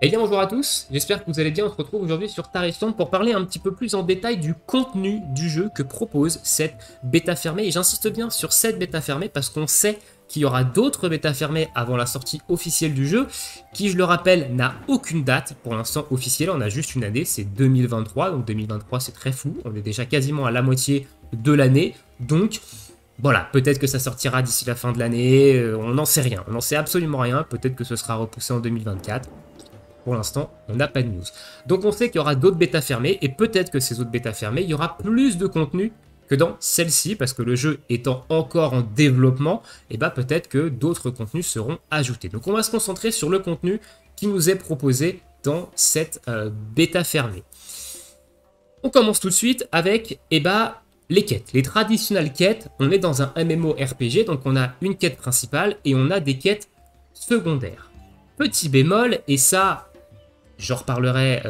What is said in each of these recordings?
Eh bien bonjour à tous, j'espère que vous allez bien, on se retrouve aujourd'hui sur Tarisland pour parler un petit peu plus en détail du contenu du jeu que propose cette bêta fermée. Et j'insiste bien sur cette bêta fermée parce qu'on sait qu'il y aura d'autres bêtas fermées avant la sortie officielle du jeu, qui je le rappelle n'a aucune date pour l'instant officielle, on a juste une année, c'est 2023, donc 2023 c'est très fou, on est déjà quasiment à la moitié de l'année, donc voilà, peut-être que ça sortira d'ici la fin de l'année, on n'en sait rien, on n'en sait absolument rien, peut-être que ce sera repoussé en 2024. Pour l'instant, on n'a pas de news. Donc on sait qu'il y aura d'autres bêtas fermées, et peut-être que ces autres bêtas fermées, il y aura plus de contenu que dans celle-ci, parce que le jeu étant encore en développement, et bah peut-être que d'autres contenus seront ajoutés. Donc on va se concentrer sur le contenu qui nous est proposé dans cette bêta fermée. On commence tout de suite avec les quêtes, les traditionnelles quêtes. On est dans un MMORPG, donc on a une quête principale et on a des quêtes secondaires. Petit bémol, et ça, j'en reparlerai,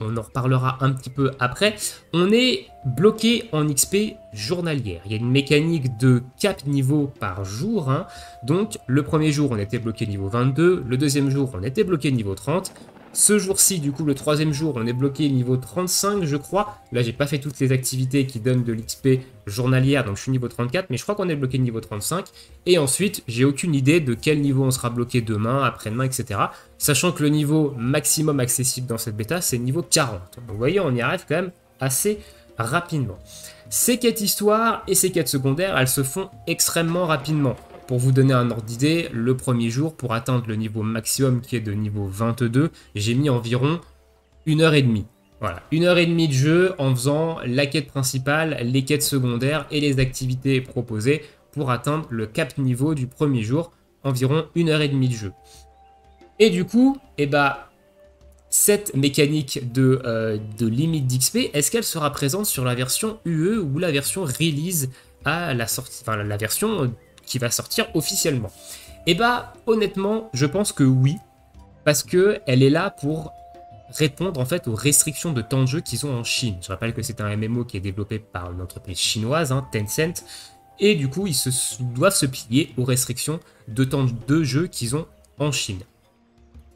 on en reparlera un petit peu après, on est bloqué en XP journalière. Il y a une mécanique de cap niveau par jour, hein. Donc le premier jour on était bloqué niveau 22, le deuxième jour on était bloqué niveau 30, ce jour-ci, du coup, le troisième jour, on est bloqué niveau 35, je crois. Là, j'ai pas fait toutes les activités qui donnent de l'XP journalière, donc je suis niveau 34, mais je crois qu'on est bloqué niveau 35. Et ensuite, j'ai aucune idée de quel niveau on sera bloqué demain, après-demain, etc. Sachant que le niveau maximum accessible dans cette bêta, c'est niveau 40. Donc, vous voyez, on y arrive quand même assez rapidement. Ces quêtes histoire et ces quêtes secondaires, elles se font extrêmement rapidement. Pour vous donner un ordre d'idée, le premier jour, pour atteindre le niveau maximum qui est de niveau 22, j'ai mis environ 1h30. Voilà, 1h30 de jeu en faisant la quête principale, les quêtes secondaires et les activités proposées pour atteindre le cap niveau du premier jour, environ 1h30 de jeu. Et du coup, cette mécanique de limite d'XP, est-ce qu'elle sera présente sur la version UE ou la version release à la sortie, enfin la version qui va sortir officiellement? Honnêtement, je pense que oui, parce que elle est là pour répondre en fait aux restrictions de temps de jeu qu'ils ont en Chine. Je rappelle que c'est un MMO qui est développé par une entreprise chinoise, hein, Tencent, et du coup ils doivent se plier aux restrictions de temps de jeu qu'ils ont en Chine.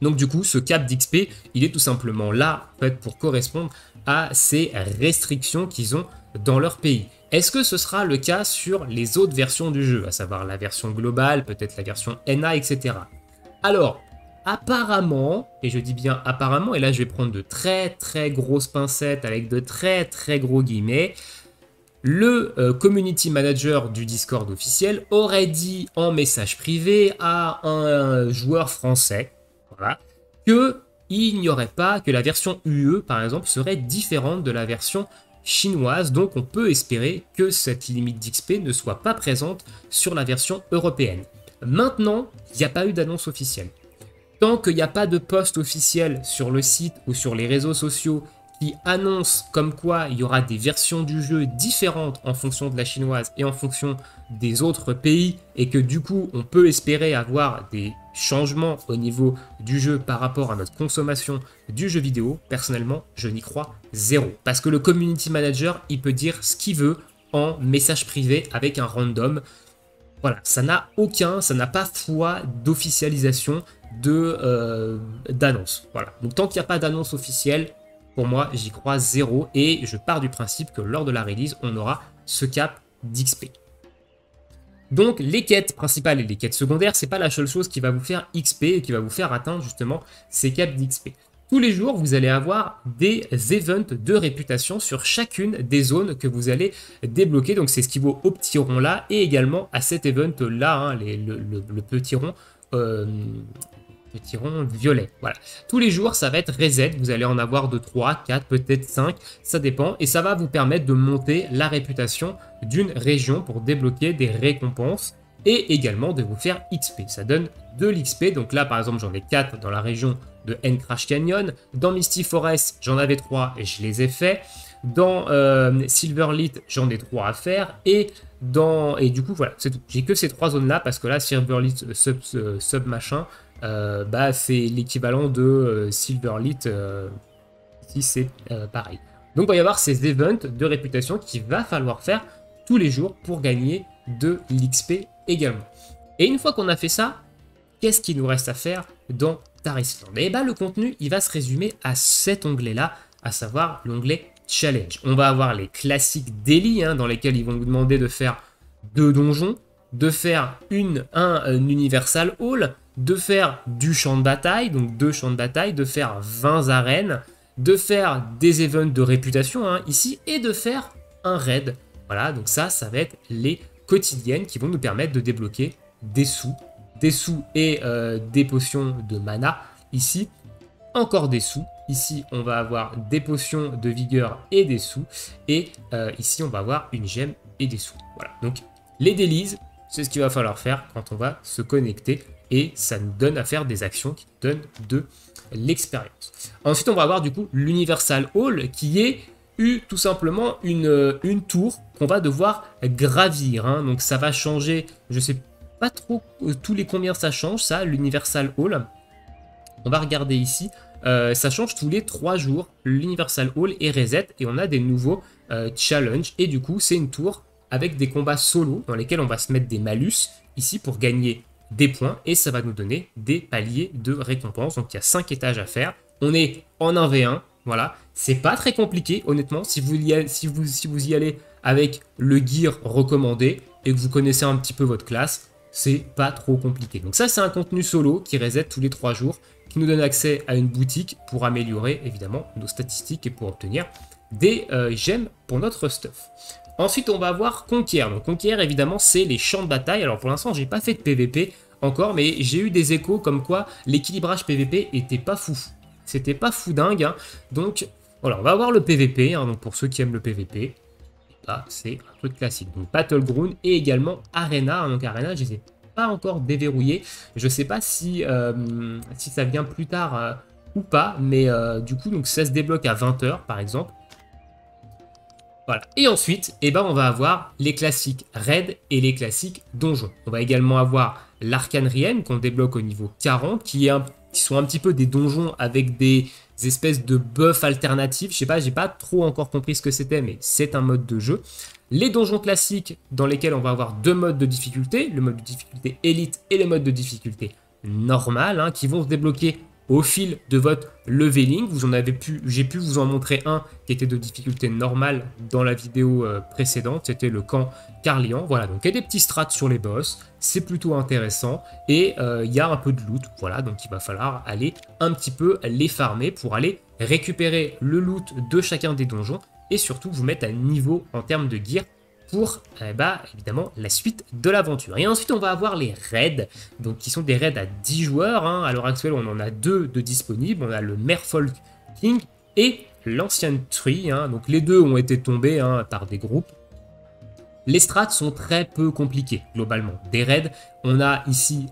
Donc du coup, ce cap d'XP, il est tout simplement là en fait, pour correspondre à ces restrictions qu'ils ont dans leur pays. Est-ce que ce sera le cas sur les autres versions du jeu, à savoir la version globale, peut-être la version NA, etc. Alors, apparemment, et je dis bien apparemment, et là je vais prendre de très très grosses pincettes avec de très très gros guillemets, le community manager du Discord officiel aurait dit en message privé à un joueur français, voilà, qu'il n'y aurait pas, que la version UE par exemple serait différente de la version chinoise, donc on peut espérer que cette limite d'XP ne soit pas présente sur la version européenne. Maintenant, il n'y a pas eu d'annonce officielle. Tant qu'il n'y a pas de post officiel sur le site ou sur les réseaux sociaux qui annonce comme quoi il y aura des versions du jeu différentes en fonction de la chinoise et en fonction des autres pays, et que du coup on peut espérer avoir des changements au niveau du jeu par rapport à notre consommation du jeu vidéo, personnellement je n'y crois zéro. Parce que le community manager il peut dire ce qu'il veut en message privé avec un random. Voilà, ça n'a pas foi d'officialisation d'annonce. Voilà, donc tant qu'il n'y a pas d'annonce officielle, pour moi, j'y crois zéro, et je pars du principe que lors de la release, on aura ce cap d'XP. Donc les quêtes principales et les quêtes secondaires, c'est pas la seule chose qui va vous faire XP et qui va vous faire atteindre justement ces caps d'XP. Tous les jours, vous allez avoir des events de réputation sur chacune des zones que vous allez débloquer. Donc c'est ce qui vaut au petit rond là, et également à cet event là, hein, le petit rond. Petit rond violet, voilà. Tous les jours, ça va être reset, vous allez en avoir de 3, 4, peut-être 5, ça dépend, et ça va vous permettre de monter la réputation d'une région pour débloquer des récompenses, et également de vous faire XP. Ça donne de l'XP, donc là par exemple j'en ai 4 dans la région de N-Crash Canyon, dans Misty Forest j'en avais 3 et je les ai fait, dans Silverlit j'en ai 3 à faire, et du coup voilà, c'est tout. J'ai que ces 3 zones là, parce que là Silverlit sub machin, c'est l'équivalent de Silverlit, si c'est pareil. Donc il va y avoir ces events de réputation qu'il va falloir faire tous les jours pour gagner de l'XP également. Et une fois qu'on a fait ça, qu'est-ce qu'il nous reste à faire dans Tarisland. Et bah le contenu, il va se résumer à cet onglet-là, à savoir l'onglet Challenge. On va avoir les classiques daily, dans lesquels ils vont nous demander de faire 2 donjons, de faire un Universal Hall, de faire du champ de bataille, donc 2 champs de bataille, de faire 20 arènes, de faire des events de réputation ici, et de faire un raid. Voilà, donc ça va être les quotidiennes qui vont nous permettre de débloquer des sous et des potions de mana ici, encore des sous. Ici, on va avoir des potions de vigueur et des sous. Et ici, on va avoir une gemme et des sous. Voilà, donc les dailies, c'est ce qu'il va falloir faire quand on va se connecter. Et ça nous donne à faire des actions qui nous donnent de l'expérience. Ensuite, on va avoir du coup l'Universal Hall qui est tout simplement une tour qu'on va devoir gravir. Donc ça va changer, je sais pas trop tous les combien ça change, ça, l'Universal Hall. On va regarder ici. Ça change tous les 3 jours. L'Universal Hall est reset et on a des nouveaux challenges. Et du coup, c'est une tour avec des combats solo dans lesquels on va se mettre des malus ici pour gagner des points. Et ça va nous donner des paliers de récompense. Donc il y a 5 étages à faire. On est en 1v1. Voilà. C'est pas très compliqué, honnêtement. Si vous y allez avec le gear recommandé et que vous connaissez un petit peu votre classe, c'est pas trop compliqué. Donc ça, c'est un contenu solo qui reset tous les 3 jours, qui nous donne accès à une boutique pour améliorer évidemment nos statistiques et pour obtenir des gemmes pour notre stuff. Ensuite, on va avoir Conquer. Donc Conquer, évidemment, c'est les champs de bataille. Alors pour l'instant, j'ai pas fait de PVP encore, mais j'ai eu des échos comme quoi l'équilibrage PVP était pas fou. C'était pas fou dingue. Donc voilà, on va avoir le PVP. Donc pour ceux qui aiment le PVP, là, c'est un truc classique. Donc Battleground et également Arena. Donc Arena, je les ai pas encore déverrouillé. Je sais pas si ça vient plus tard ou pas, mais du coup, donc ça se débloque à 20 h par exemple. Voilà. Et ensuite, on va avoir les classiques raid et les classiques donjons. On va également avoir l'Arcanrienne qu'on débloque au niveau 40, qui sont un petit peu des donjons avec des espèces de buffs alternatifs. Je sais pas, j'ai pas trop encore compris ce que c'était, mais c'est un mode de jeu. Les donjons classiques dans lesquels on va avoir 2 modes de difficulté, le mode de difficulté élite et le mode de difficulté normal, qui vont se débloquer au fil de votre leveling. J'ai pu vous en montrer un qui était de difficulté normale dans la vidéo précédente, c'était le camp Carlian. Voilà, donc il y a des petits strats sur les boss, c'est plutôt intéressant et il y a un peu de loot, voilà, donc il va falloir aller un petit peu les farmer pour aller récupérer le loot de chacun des donjons et surtout vous mettre à niveau en termes de gear pour évidemment la suite de l'aventure. Et ensuite on va avoir les raids, donc qui sont des raids à 10 joueurs. À l'heure actuelle on en a 2 de disponibles, on a le Merfolk King et l'Ancient Tree, donc les deux ont été tombés par des groupes. Les strats sont très peu compliqués globalement. Des raids, on a ici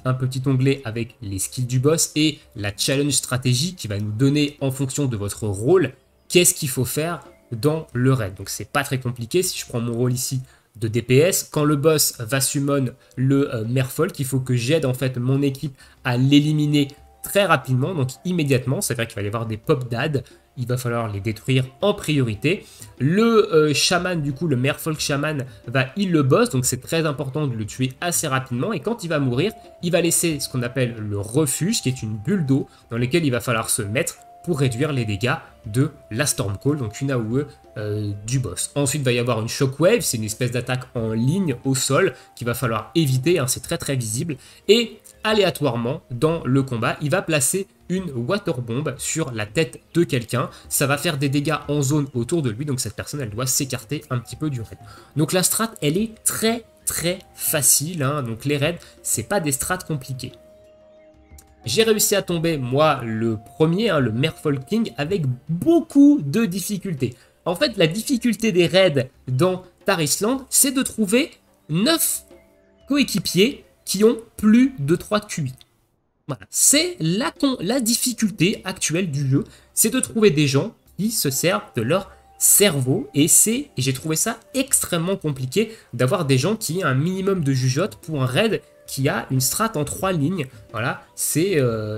un petit onglet avec les skills du boss et la challenge stratégie qui va nous donner en fonction de votre rôle qu'est-ce qu'il faut faire dans le raid. Donc c'est pas très compliqué. Si je prends mon rôle ici de DPS, quand le boss va summon le Merfolk, il faut que j'aide en fait mon équipe à l'éliminer très rapidement, donc immédiatement. Ça veut dire qu'il va y avoir des pop dad, il va falloir les détruire en priorité. Le chaman, du coup, le Merfolk chaman va heal le boss, donc c'est très important de le tuer assez rapidement. Et quand il va mourir, il va laisser ce qu'on appelle le refuge, qui est une bulle d'eau dans laquelle il va falloir se mettre pour réduire les dégâts de la Stormcall, donc une AOE du boss. Ensuite, il va y avoir une Shockwave, c'est une espèce d'attaque en ligne au sol qu'il va falloir éviter, c'est très très visible. Et aléatoirement, dans le combat, il va placer une Water Bomb sur la tête de quelqu'un. Ça va faire des dégâts en zone autour de lui, donc cette personne, elle doit s'écarter un petit peu du raid. Donc la strat, elle est très très facile, donc les raids, c'est pas des strats compliqués. J'ai réussi à tomber, moi, le premier, le Merfolk King, avec beaucoup de difficultés. En fait, la difficulté des raids dans Tarisland, c'est de trouver 9 coéquipiers qui ont plus de 3 de QI. Voilà, c'est la difficulté actuelle du jeu, c'est de trouver des gens qui se servent de leur cerveau, et j'ai trouvé ça extrêmement compliqué d'avoir des gens qui aient un minimum de jugeote pour un raid qui a une strat en 3 lignes. Voilà, c'est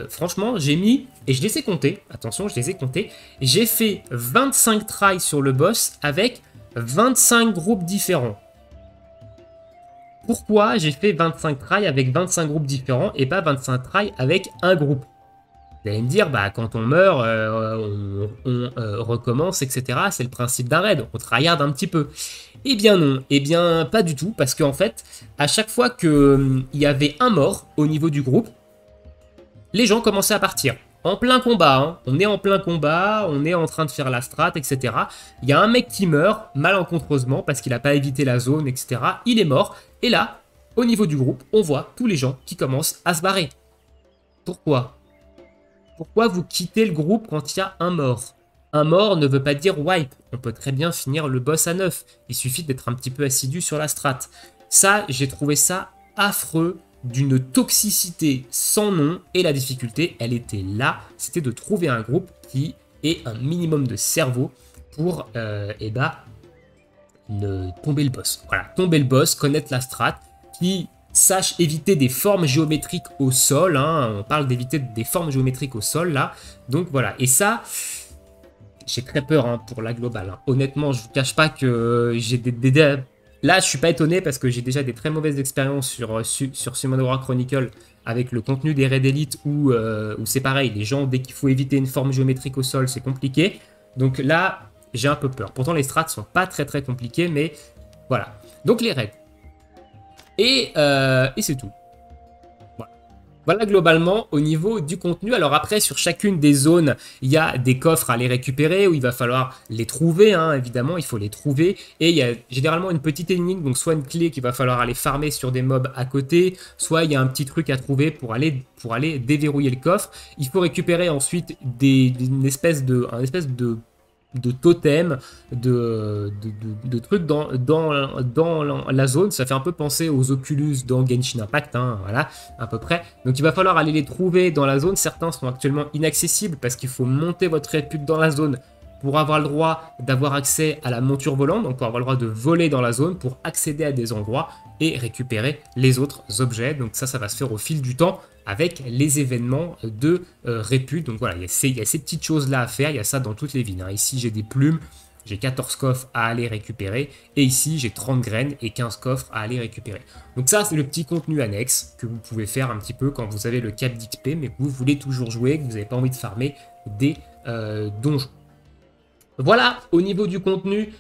franchement, j'ai mis, et je les ai comptés, attention, je les ai comptés, j'ai fait 25 tries sur le boss avec 25 groupes différents. Pourquoi j'ai fait 25 tries avec 25 groupes différents et pas 25 tries avec un groupe? Vous allez me dire, bah, quand on meurt, on recommence, etc. C'est le principe d'un raid, on tryhard un petit peu. Eh bien non, eh bien pas du tout, parce qu'en fait, à chaque fois qu'il y avait un mort au niveau du groupe, les gens commençaient à partir. En plein combat, hein. On est en plein combat, on est en train de faire la strat, etc. Il y a un mec qui meurt malencontreusement parce qu'il n'a pas évité la zone, etc. Il est mort, et là, au niveau du groupe, on voit tous les gens qui commencent à se barrer. Pourquoi? Pourquoi vous quittez le groupe quand il y a un mort? Un mort ne veut pas dire wipe. On peut très bien finir le boss à 9. Il suffit d'être un petit peu assidu sur la strat. Ça, j'ai trouvé ça affreux, d'une toxicité sans nom. Et la difficulté, elle était là. C'était de trouver un groupe qui ait un minimum de cerveau pour tomber le boss. Voilà, tomber le boss, connaître la strat, qui sache éviter des formes géométriques au sol. Hein. On parle d'éviter des formes géométriques au sol, là. Donc voilà, et ça, j'ai très peur hein, pour la globale. Hein. Honnêtement, je vous cache pas que j'ai Là, je suis pas étonné parce que j'ai déjà des très mauvaises expériences sur Summon War Chronicle avec le contenu des raids Elite où c'est pareil, les gens, dès qu'il faut éviter une forme géométrique au sol, c'est compliqué. Donc là, j'ai un peu peur. Pourtant, les strats sont pas très très compliqués, mais voilà. Donc les raids. Et c'est tout. Voilà globalement au niveau du contenu. Alors après, sur chacune des zones, il y a des coffres à aller récupérer où il va falloir les trouver, hein, évidemment, il faut les trouver. Et il y a généralement une petite énigme, donc soit une clé qu'il va falloir aller farmer sur des mobs à côté, soit il y a un petit truc à trouver pour aller déverrouiller le coffre. Il faut récupérer ensuite un espèce de totem, de trucs dans la zone. Ça fait un peu penser aux Oculus dans Genshin Impact, hein, voilà, à peu près. Donc il va falloir aller les trouver dans la zone. Certains sont actuellement inaccessibles parce qu'il faut monter votre répute dans la zone pour avoir le droit d'avoir accès à la monture volante, donc pour avoir le droit de voler dans la zone, pour accéder à des endroits et récupérer les autres objets. Donc ça va se faire au fil du temps avec les événements de répute. Donc voilà, il y a ces petites choses-là à faire, il y a ça dans toutes les villes. Hein. Ici, j'ai des plumes, j'ai 14 coffres à aller récupérer, et ici, j'ai 30 graines et 15 coffres à aller récupérer. Donc ça, c'est le petit contenu annexe que vous pouvez faire un petit peu quand vous avez le cap d'XP, mais que vous voulez toujours jouer, que vous n'avez pas envie de farmer des donjons. Voilà, au niveau du contenu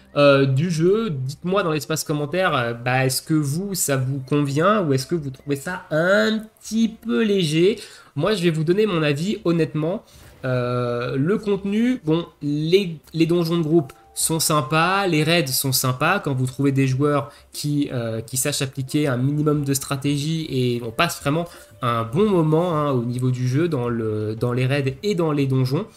du jeu, dites-moi dans l'espace commentaire, est-ce que ça vous convient ou est-ce que vous trouvez ça un petit peu léger? Moi, je vais vous donner mon avis, honnêtement. Le contenu, bon, les donjons de groupe sont sympas, les raids sont sympas, quand vous trouvez des joueurs qui sachent appliquer un minimum de stratégie et on passe vraiment un bon moment hein, au niveau du jeu dans les raids et dans les donjons.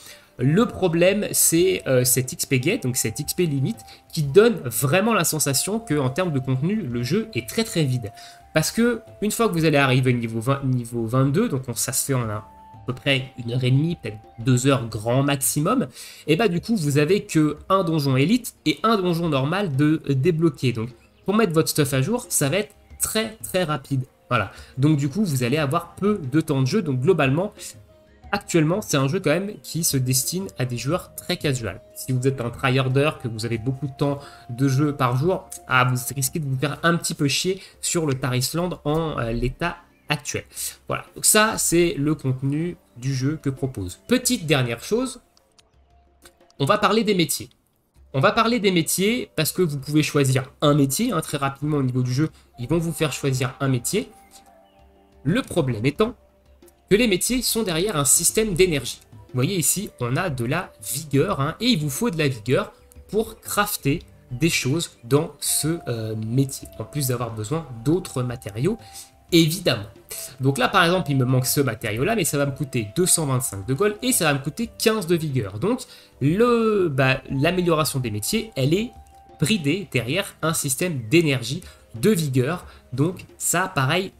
Le problème, c'est cette XP gate, donc cette XP limite, qui donne vraiment la sensation qu'en termes de contenu, le jeu est très très vide. Parce que une fois que vous allez arriver niveau 22, donc ça se fait en à peu près 1h30, peut-être 2 heures grand maximum, et bah du coup vous avez que un donjon élite et un donjon normal de débloquer. Donc pour mettre votre stuff à jour, ça va être très très rapide. Voilà. Donc du coup vous allez avoir peu de temps de jeu, donc globalement, actuellement, c'est un jeu quand même qui se destine à des joueurs très casual. Si vous êtes un tryharder, que vous avez beaucoup de temps de jeu par jour, vous risquez de vous faire un petit peu chier sur le Tarisland en l'état actuel. Voilà, donc ça, c'est le contenu du jeu que propose. Petite dernière chose, on va parler des métiers. On va parler des métiers parce que vous pouvez choisir un métier, hein, très rapidement au niveau du jeu, ils vont vous faire choisir un métier. Le problème étant que les métiers sont derrière un système d'énergie. Vous voyez ici, on a de la vigueur, hein, et il vous faut de la vigueur pour crafter des choses dans ce métier, en plus d'avoir besoin d'autres matériaux, évidemment. Donc là, par exemple, il me manque ce matériau-là, mais ça va me coûter 225 de gold, et ça va me coûter 15 de vigueur. Donc, l'amélioration des métiers, elle est bridée derrière un système d'énergie, de vigueur. Donc ça, pareil,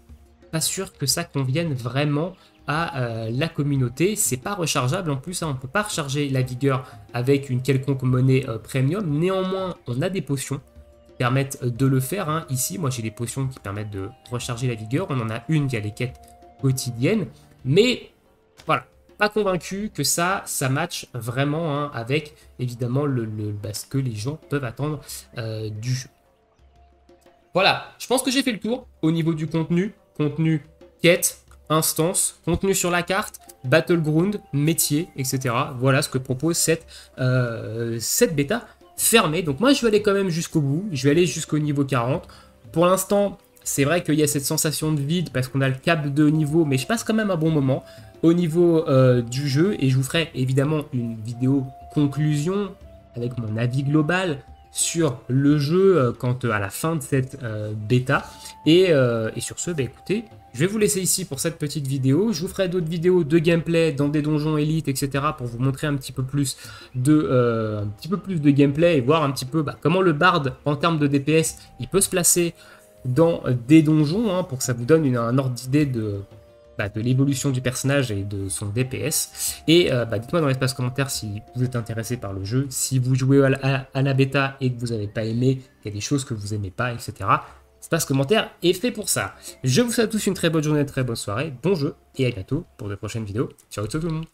pas sûr que ça convienne vraiment à la communauté. C'est pas rechargeable en plus, hein, on peut pas recharger la vigueur avec une quelconque monnaie premium. Néanmoins, on a des potions qui permettent de le faire. Hein. Ici, moi j'ai des potions qui permettent de recharger la vigueur. On en a une via les quêtes quotidiennes. Mais voilà, pas convaincu que ça match vraiment hein, avec évidemment ce que les gens peuvent attendre du jeu. Voilà, je pense que j'ai fait le tour au niveau du contenu. Contenu quête, instance, contenu sur la carte, battleground, métier, etc. Voilà ce que propose cette bêta fermée. Donc moi je vais aller quand même jusqu'au bout, je vais aller jusqu'au niveau 40. Pour l'instant, c'est vrai qu'il y a cette sensation de vide parce qu'on a le cap de niveau, mais je passe quand même un bon moment au niveau du jeu et je vous ferai évidemment une vidéo conclusion avec mon avis global sur le jeu à la fin de cette bêta. Et sur ce, bah, écoutez, je vais vous laisser ici pour cette petite vidéo. Je vous ferai d'autres vidéos de gameplay dans des donjons élites, etc. pour vous montrer un petit peu plus de gameplay et voir un petit peu comment le bard, en termes de DPS, il peut se placer dans des donjons, hein, pour que ça vous donne un ordre d'idée de l'évolution du personnage et de son DPS. Et dites-moi dans l'espace commentaire si vous êtes intéressé par le jeu, si vous jouez à la bêta et que vous n'avez pas aimé, qu'il y a des choses que vous n'aimez pas, etc. L'espace commentaire est fait pour ça. Je vous souhaite à tous une très bonne journée, une très bonne soirée, bon jeu, et à bientôt pour de prochaines vidéos. Ciao tout le monde.